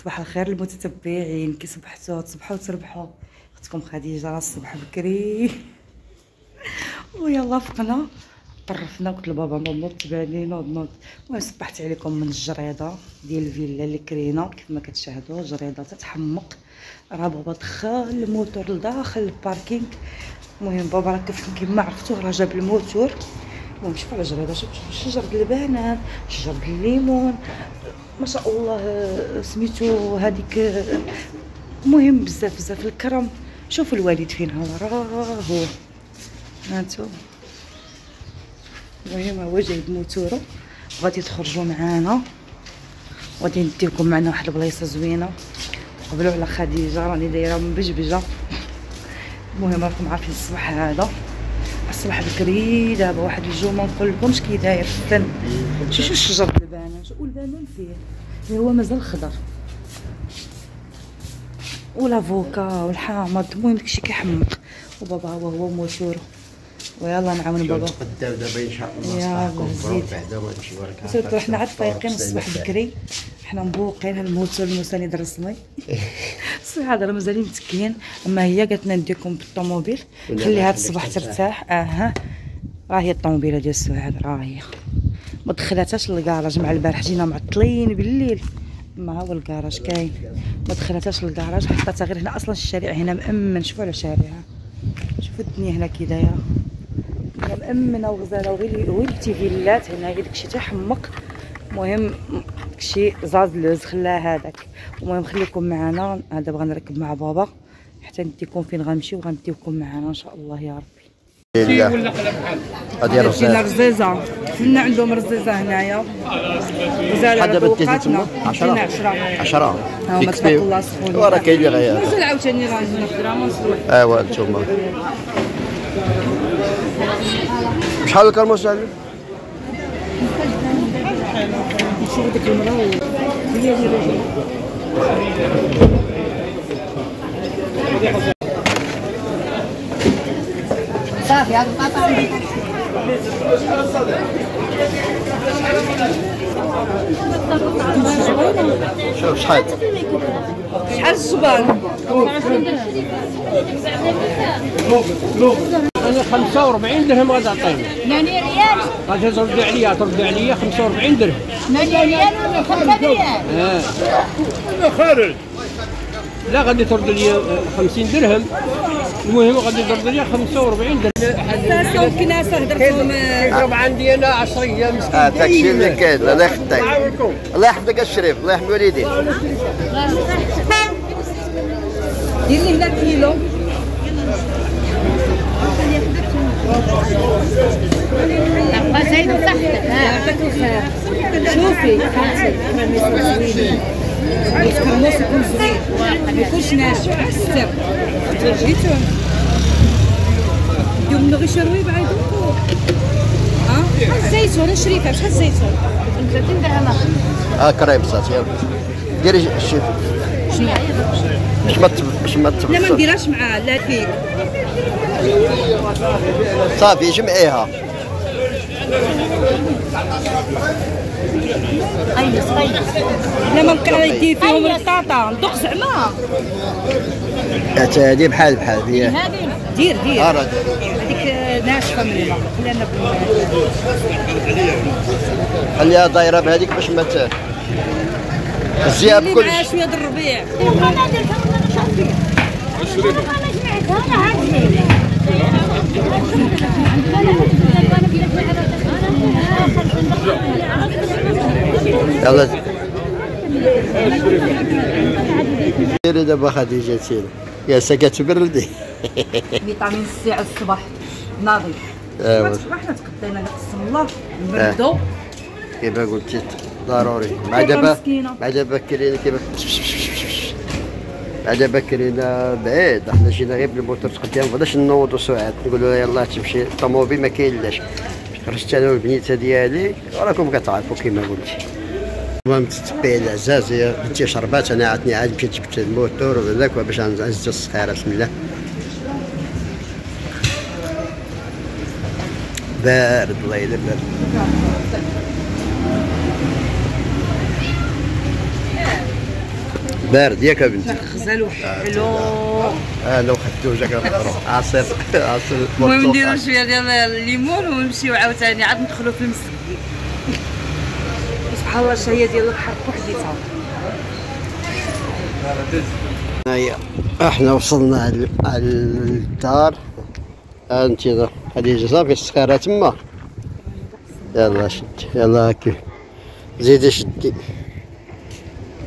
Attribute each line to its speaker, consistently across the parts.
Speaker 1: صباح الخير المتتبعين، كي صبحتوا تصبحوا وتربحوا. اختكم خديجه الصبح بكري ويلا فقنا طرفنا. قلت لبابا نوض تبع لينا نوض. المهم صبحت عليكم من الجريده ديال الفيلا اللي كرينا. كيف ما كتشاهدوا الجريده تتحمق، راه بابا دخل الموتور لداخل الباركينغ. المهم بابا راه كيما عرفتوا راه جاب الموتور. المهم شوفوا على الجريده، شوفوا شجره البنان، شجره الليمون، ما شاء الله سميتو هذيك. المهم بزاف بزاف الكرم. شوفوا الوالد فين راه هو هانتو. المهم هو جايب موتورو، غادي تخرجوا معانا وغادي نديكم معنا واحد البلايصه زوينه. قبلوا على خديجه راني دايره من بجبجه. المهم راكم عارفين الصباح هذا الصباح بكري دابا واحد الجو ما نقولكمش كي داير في الفن. شوفوا شجر البنان، شوفوا البنان فيه هو مازال خضر، والافوكا والحامض. المهم داكشي كيحمق. وبابا هو موتورو. ويلا نعاون بابا
Speaker 2: نتقداو دابا ان شاء الله.
Speaker 1: يلا زيد
Speaker 2: بعدا ما نمشيو لك.
Speaker 1: صرت حنا عاد فايقين الصباح بكري، حنا مبوقين الموتور المساند الرسمي. الصراحه راه مازالين متكين. اما هي قالت لنا نديكم بالطوموبيل خليها الصباح ترتاح. راه هي الطوموبيله ديال سعاد، راه هي ما دخلاتهاش للكراج. مع البارح جينا معطلين بالليل، ما هو الكراج كاين، ما دخلاتهاش للكراج. حطاتها غير هنا. اصلا الشارع هنا مأمن. شوفوا على شارعها، شوفوا الدنيا هنا كي دايره مأمنه وغزاله. وغير فيلات هنا داكشي تيحمق. المهم داكشي زاز لوز خلاها هذاك. المهم خليكم معنا. دابا غنركب مع بابا حتى نديكم فين غنمشي وغنديوكم معنا ان شاء الله يا ربي.
Speaker 2: هادي
Speaker 1: جينا رزيزه، كنا عندهم رزيزه هنايا وزاد بوقاتنا
Speaker 2: 10
Speaker 1: ها ما تبارك الله سخون.
Speaker 2: وراه كاين اللي غير
Speaker 1: مازال عاوتاني غنجي الدراما نصلح.
Speaker 2: ايوا نتوما شحال الكرموس عليه؟
Speaker 1: نشوف ديك المراه هي صافي هاد البطاطا.
Speaker 2: شوف شحال
Speaker 1: الصبان.
Speaker 3: انا 45 درهم غادي تعطيني.
Speaker 4: 8 ريال
Speaker 3: غادي ترد عليا 45 درهم.
Speaker 4: 8 ريال ولا 5 ريال؟
Speaker 3: خارج. لا غادي ترد لي 50 درهم. المهم غادي ترد لي 45 درهم.
Speaker 1: الكناسه والكناسه هدرتهم.
Speaker 3: يضرب عندي انا 10 ايام مسكين.
Speaker 2: داكشي اللي كاين. الله يخطيك، الله يحفظك الشريف، الله يحمي والديك.
Speaker 1: دير لي هنا كيلو.
Speaker 4: زيد وصحتك.
Speaker 1: يعطيك الخير. شوفي خالتي الكرموس يكون زوين، ما يكونش ناشف حسب. جيتو نديو منو غير شرويبه يذوقوا. شحال الزيتون شريفه؟ شحال الزيتون؟
Speaker 4: 30 درهم.
Speaker 2: كريم صافي يلا ديري الشيف.
Speaker 1: شنو
Speaker 2: باش ما
Speaker 1: لا ما نديرهاش مع لا فيك.
Speaker 2: صافي جمعيها.
Speaker 4: قيس
Speaker 1: لا ما ندير فيهم البطاطا ندوق زعما.
Speaker 2: هادي بحال هي.
Speaker 4: هذه
Speaker 1: دير
Speaker 2: هاديك
Speaker 1: هذيك ناشفه من الماء. خلينا
Speaker 2: خليها دايره بهذيك باش ما تزيها بكل
Speaker 1: مع شويه د الربيع.
Speaker 4: انا درتها وانا شافيه. انا جمعتها
Speaker 2: يلا ديري دابا خديجه سير يا سكت بردي.
Speaker 1: فيتامين سي على الصباح ناضي.
Speaker 2: ايوا
Speaker 1: الصباح حنا تقدينا قسم الله نبردو
Speaker 2: كيما قلتي ضروري. مع دابا كرينا كيما مع دابا كرينا بعيد. حنا جينا غير بالموتور تقدام بلاش نوضوا ساعات نقولوا يلاه تمشي الطوموبيل ما كاينلاش. خرجت انا والبنيته ديالي وراكم كتعرفوا كيما قلتي. المهم تتبع العزاز هي بنتي شربات. انا عاودتني عاد مشيت جبت الموتور وذاك باش نهز الصخيره. بسم الله بارد الله يلا بارد. بارد ياك بنتي؟
Speaker 1: غزال وحلو.
Speaker 2: لو خدتو جا كنفطرو عصير
Speaker 1: المهم نديرو شويه ديال الليمون ونمشيو عاوتاني عاد ندخلو في المسقي. سبحان الله الشهيه ديال البحر بوحديتها.
Speaker 2: هيا احنا وصلنا على الدار. انت هذه صافي السكاره تما. يلا شد يلا هاكي زيدي شدي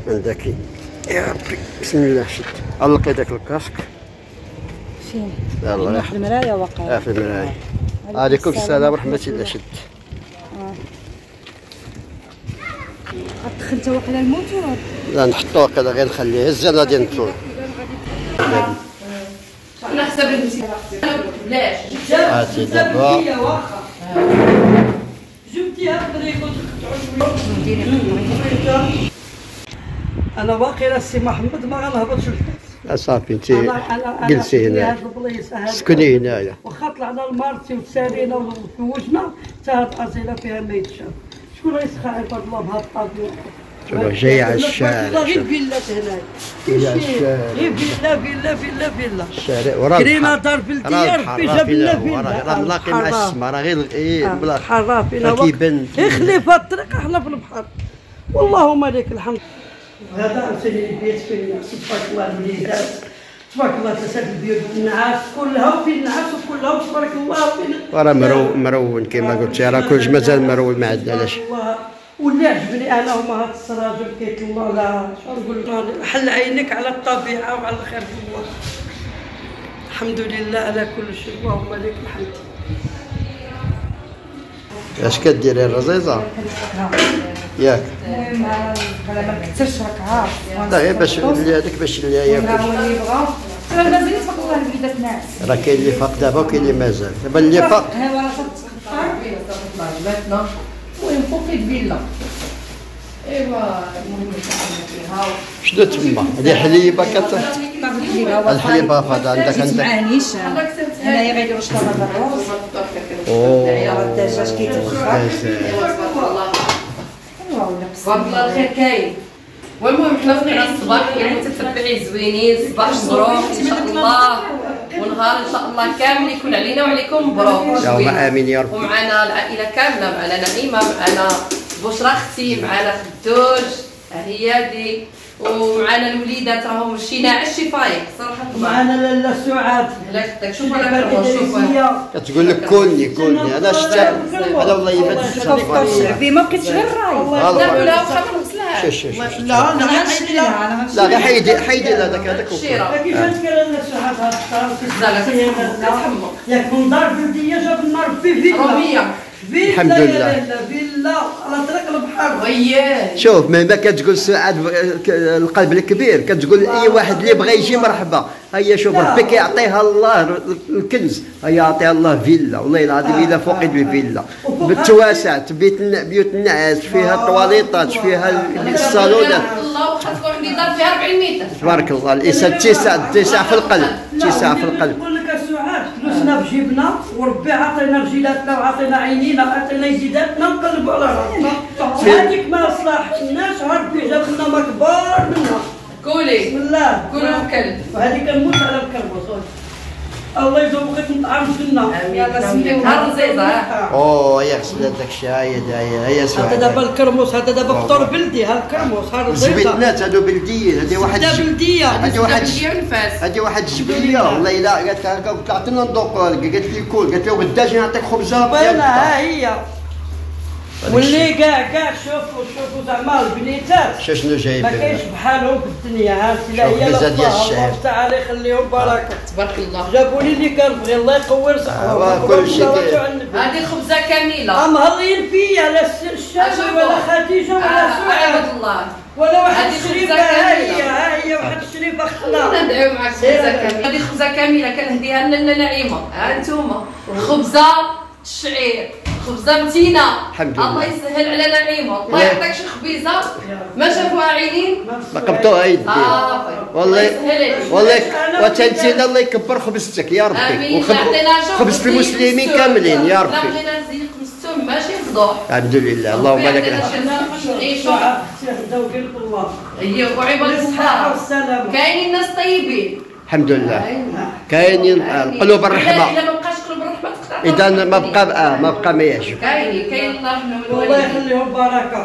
Speaker 2: عندك يا ربي. بسم الله شد علقي داك الكاسك.
Speaker 1: فين؟
Speaker 2: يلا
Speaker 1: في المرايه واقع.
Speaker 2: في المرايه. عليكم السلام ورحمه الله. شد
Speaker 1: غتدخل انت واقيلا الموتور.
Speaker 2: لا نحطو هكذا غير نخليه هز يلا ديال الطول.
Speaker 5: انا حسب بلاش
Speaker 2: هاتي دابا
Speaker 6: انا واقيلا السي محمد ما غنهبطش
Speaker 2: صافي انت جلسي هنا سكني هنايا.
Speaker 6: واخا طلعنا لمارتي وتسالينا وتزوجنا حتى هاد الاسئله فيها ما يتشاف. شكون غيسخى عباد الله بهاد الطابيو؟
Speaker 2: شوف جاي على الشارع.
Speaker 6: غير فيلات هنايا.
Speaker 2: جاي على الشارع.
Speaker 6: غير فيلا.
Speaker 2: الشارع وراه
Speaker 6: كريمه دار بلديه ربي جاب لنا فيلا.
Speaker 2: راه نلاقي مع السما راه غير بلا
Speaker 6: الحر فينا
Speaker 2: كيبان.
Speaker 6: يخلف هاد الطريق احنا في البحر. اللهم لك الحمد. هذا سيدي البيت فين تبارك الله الوليدات تبارك الله تسد البيوت النعاس كلها وفي النعاس وكلها تبارك الله فين.
Speaker 2: وراه مرون كما قلت راه كلش مازال مرون ما عندنا علاش.
Speaker 6: واللي عجبني انا هما هاد السراجل كيت الله لا نقول لك حل عينك على الطبيعه وعلى الخير الله. الحمد لله على كل شيء اللهم لك الحمد.
Speaker 2: اش كديري الرزيزه؟ ياك
Speaker 1: المهم ما كثرش راك عارف.
Speaker 2: لا غير باش هذاك باش اللي ياكل.
Speaker 1: هو اللي بغا راه مازال تبارك الله الوليدات ناعس.
Speaker 2: راه كاين اللي فاق دابا وكاين اللي مازال. دابا اللي فاق
Speaker 1: ها هو راه تتخطى عجباتنا. المهم فوق الفيلا. ايوا المهم فيها
Speaker 2: شنو تما؟ هذه حليبه الحليبه فهذا عندك
Speaker 1: معانيش هنايا غيديروا شطاره الروز. الدجاج كيتبخر.
Speaker 5: والله الخير كاين. والمهم حنا فطرنا الصباح يعني متتبعين زوينين. صباح مبروك ان شاء الله ونهار ان شاء الله كامل يكون علينا وعليكم مبروك.
Speaker 2: اللهم امين يا رب.
Speaker 5: ومعنا العائله كامله معنا نعيمه معنا بشرى اختي معنا خدوج هيادي ومعنا الوليدات راهم مشينا على الشفايق صراحه.
Speaker 6: معنا لاله سعاد
Speaker 5: الله يخليك. شوف انا كنشوفها
Speaker 2: كتقول لك كوني انا شتا انا والله يبان
Speaker 1: الشعبي ما بقيتش غير الراي.
Speaker 5: ناكلها واخا ما نغسلهاش.
Speaker 6: لا
Speaker 1: انا غنشريها.
Speaker 2: لا غير حيدي هذاك
Speaker 5: الشيره
Speaker 6: كيفاش كان لاله سعاد هاد
Speaker 5: كتحمق
Speaker 6: ياك من دار بلديه جاب النار في فيلا.
Speaker 2: الحمد لله.
Speaker 6: فيلا على طريق البحر.
Speaker 5: وياه
Speaker 2: شوف ما كتقول سعاد القلب الكبير كتقول اي واحد اللي بغى يجي مرحبا. هيا شوف ربي كيعطيها الله الكنز. هيا يعطيها الله فيلا والله العظيم الا فوقيت بفيلا بالتواسع بيوت النعاس فيها الطواليطات فيها الصالونات.
Speaker 5: الله واخا تكون عندي دار فيها 40 متر
Speaker 2: تبارك الله. الانسان اتساع في القلب اتساع في القلب.
Speaker 6: نقول لك سعاد فلوسنا بجيبنا وربي عطينا رجيلاتنا وعطينا عينينا وعطينا يديداتنا نقلبوا على راسنا. هذيك ما صلاح الناس ربي جاب لنا ما كبار منا.
Speaker 5: قولي
Speaker 6: بسم الله
Speaker 5: قولوا الكلب.
Speaker 6: وهذيك كنموت على الكربوس. الله يذوقك نطعم سنه.
Speaker 5: يلا سميتها الرزيزه.
Speaker 2: يا غسل داك الشيء هيا سعاد.
Speaker 6: هذا دابا الكرموس هذا دابا فطور بلدي. ها الكرموس ها الرزيزه.
Speaker 2: زبيدنات هادو بلديين. هادي واحد
Speaker 6: بلديه.
Speaker 2: هادي واحد الجبليه والله الا قالت لها هكا طلعت لنا ندوق قالت لي كول قالت له غدا جي نعطيك خبزه.
Speaker 6: ها هي واللي كاع شوفوا زعما البنيتات
Speaker 2: شنو جايب
Speaker 6: ما كاينش بحالهم في الدنيا. ها لا هي لا الله تعالى يخليهم بركه
Speaker 5: تبارك الله.
Speaker 6: جابوا لي اللي كنبغي الله يقوي رزقهم.
Speaker 2: كل شيء
Speaker 5: هذه الخبزه كامله
Speaker 6: مهضين فيا لا الشام ولا خديجه ولا سعاد
Speaker 5: عباد الله
Speaker 6: ولا واحد الشريفه. ها هي واحد الشريفه خلا
Speaker 5: ندعيو معك خبزه كامله. هذه خبزه كامله كنهديها لنا نعيمه. ها انتوما خبزه الشعير خبزه متينه. الله يسهل على نعيمه. الله يعطيك شي خبيزه ما شافوها عينين
Speaker 2: ما قبطوها يدي. والله وتنسينا الله يكبر خبزتك يا ربي.
Speaker 5: امين.
Speaker 2: وخبز المسلمين كاملين يا ربي.
Speaker 5: لا بغينا نزيد خبزتهم ماشي ممدوح.
Speaker 2: الحمد لله اللهم لك
Speaker 5: الحمد. نعيشوا
Speaker 6: الله.
Speaker 5: ايوه وعباد الله. كاينين ناس طيبين.
Speaker 2: الحمد لله. كاينين قلوب الرحمه.
Speaker 5: اذا ما بقاش قلوب الرحمه تقطع.
Speaker 2: اذا ما بقى ما يعجب.
Speaker 5: كاين الله يرحمه
Speaker 6: الله يخليهم بركه.